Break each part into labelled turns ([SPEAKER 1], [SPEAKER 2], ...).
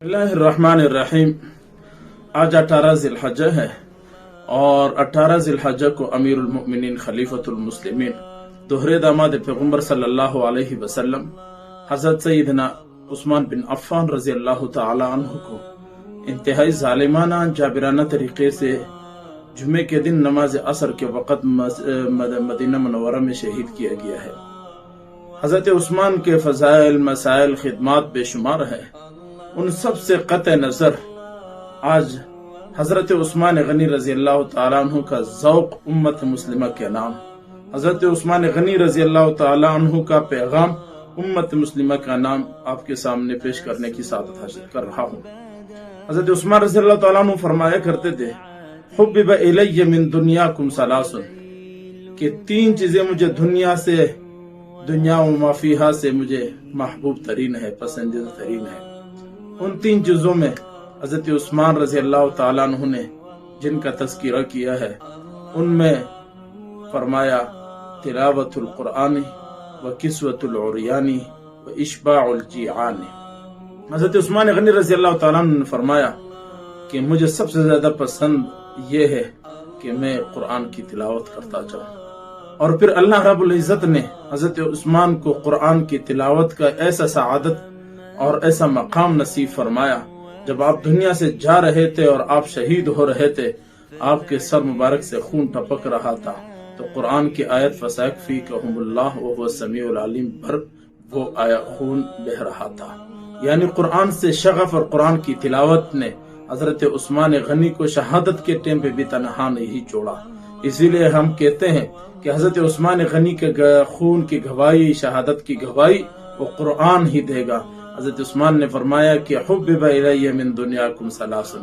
[SPEAKER 1] बिस्मिल्लाहिर्रहमानिर्रहीम। आज 18 ज़िलहज्जा है और 18 ज़िलहज्जा को अमीरुल मोमिनीन खलीफतुल मुस्लिमीन दोहरे दामाद पैगंबर सल्लल्लाहु अलैहि वसल्लम हजरत सैयदना उस्मान बिन अफ़्फ़ान रज़ी अल्लाह तआला अन्हु को इंतहाई ज़ालिमाना जाबिराना तरीके से जुमे के दिन नमाज असर के वक़्त मदीना मुनव्वरा में शहीद किया गया है। हजरत उस्मान के फ़ज़ाइल, मसाइल, खिदमात बेशुमार है। उन सब से कतई नजर आज हजरत उस्मान गनी रजी अल्लाह तआला अन्हु का ज़ौक़ उम्मत मुस्लिमा के नाम, हजरत उस्मान गनी रजी अल्लाह तआला अन्हु का पैगाम उम्मत मुस्लिमा का नाम आपके सामने पेश करने की सादत हासिल कर रहा हूँ। हजरत उस्मान रजी अल्लाह तआला अन्हु फरमाया करते थे, हुब्बिबा इलैया मिन दुनियाकुम सलासुन, कि तीन चीजें मुझे दुनिया व माफीहा से मुझे महबूब तरीन है, पसंदीदा तरीन है। उन तीन चीजों में हजरत उस्मान रजी अल्लाह तआला अन्हु ने जिनका तज़किरा किया है, उनमें फरमाया तिलावतुल कुरानी व किस्वतुल उरियानी व इश्बाउल जीआनी। हजरत उस्मान गनी रजी अल्लाह तआला अन्हु ने फरमाया कि मुझे सबसे ज्यादा पसंद ये है कि मैं कुरान की तिलावत करता जाऊं। और फिर अल्लाह रब्बुल इज्जत ने हजरत उस्मान को कुरान की तिलावत का ऐसा सआदत और ऐसा मकाम नसीब फरमाया, जब आप दुनिया से जा रहे थे और आप शहीद हो रहे थे, आपके सर मुबारक से खून टपक रहा था, तो कुरान की आयत फसयकफीकहुमुल्लाह व हुवस समीउल अलीम पर वो आया खून बह रहा था। यानी कुरान से शगफ और कुरान की तिलावत ने हजरत उस्मान गनी को शहादत के टाइम पे भी तनहा नहीं छोड़ा। इसीलिए हम कहते हैं कि हजरत उस्मान गनी के खून की गवाही, शहादत की गवाही वो कुरान ही देगा। हजरत उस्मान ने फरमाया कि हुब्बिबा इलैया मिन दुनियाकुम सलासुन,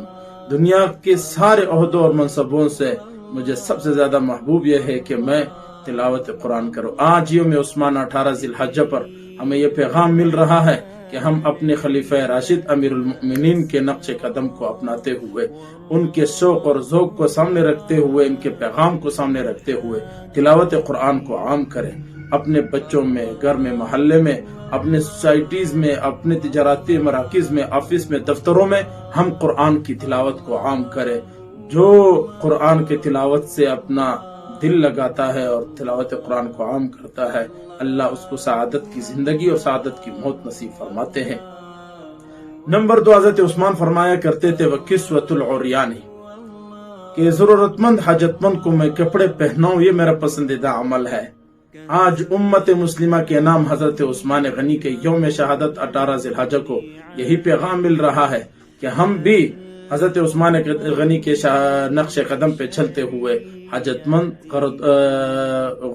[SPEAKER 1] दुनिया के सारे ओहदों और मनसबों से मुझे सबसे ज्यादा महबूब यह है कि मैं तिलावत कुरान करूं। आज यौम उस्मान 18 ज़िलहज्जा पर हमें यह पैगाम मिल रहा है कि हम अपने खलीफा राशिद अमीरुल मोमिनीन के नक्शे कदम को अपनाते हुए, उनके शौक और ज़ौक़ को सामने रखते हुए, इनके पैगाम को सामने रखते हुए तिलावत कुरान को आम करें। अपने बच्चों में, घर में, मोहल्ले में, अपने सोसाइटीज में, अपने तिजारती मराकिज में, ऑफिस में, दफ्तरों में हम कुरान की तिलावत को आम करें। जो कुरान की तिलावत से अपना दिल लगाता है और तिलावत कुरान को आम करता है, अल्लाह उसको सआदत की जिंदगी और सआदत की मौत नसीब फरमाते हैं। नंबर 2, हजरत उस्मान फरमाया करते थे व किस्वतुल उरियानी, कि जरूरतमंद हाजतमंद को मैं कपड़े पहनाऊं, ये मेरा पसंदीदा अमल है। आज उम्मत मुस्लिमा के नाम हजरत उस्मान गनी के यौम शहादत 18 ज़िलहज्जा को यही पैगाम मिल रहा है कि हम भी हजरत उस्मान गनी के नक्शे कदम पे चलते हुए हाजतमंद,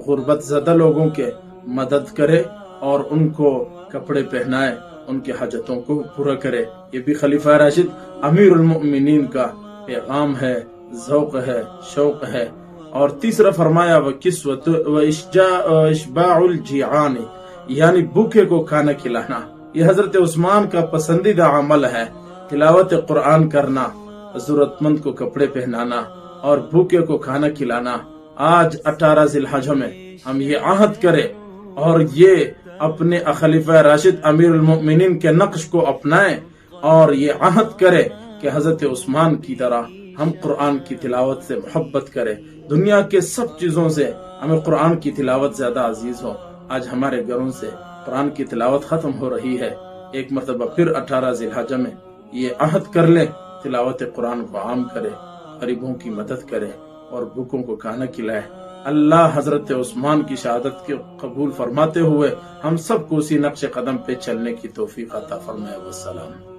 [SPEAKER 1] गुर्बत ज़दा लोगों के मदद करे और उनको कपड़े पहनाए, उनके हाजतों को पूरा करे। ये भी खलीफा राशिद अमीरुल मोमिनीन का पैगाम है, ज़ौक़ है, शौक़ है। और तीसरा फरमाया व किस्वत व इश्बाउल जीआनी, यानी भूखे को खाना खिलाना। ये हजरत उस्मान का पसंदीदा अमल है, तिलावत कुरान करना, जरूरतमंद को कपड़े पहनाना और भूखे को खाना खिलाना। आज 18 ज़िलहज्जा में हम ये आहद करें और ये अपने खलीफा राशिद अमीरुल मोमिनीन के नक्श को अपनाएं और ये आहद करें कि हजरत उस्मान की तरह हम कुरान की तिलावत से मोहब्बत करें। दुनिया के सब चीजों से हमें कुरान की तिलावत ज्यादा अजीज हो। आज हमारे घरों से कुरान की तिलावत खत्म हो रही है। एक मरतबा फिर 18 ज़िलहज्जा में ये अहद कर ले, तिलावत कुरान को आम करे, गरीबों की मदद करे और भूखों को खाना खिलाए। अल्लाह हजरत उस्मान की शहादत के कबूल फरमाते हुए हम सबको उसी नक्शे कदम पे चलने की तौफीक अता फरमाए। वस्सलाम।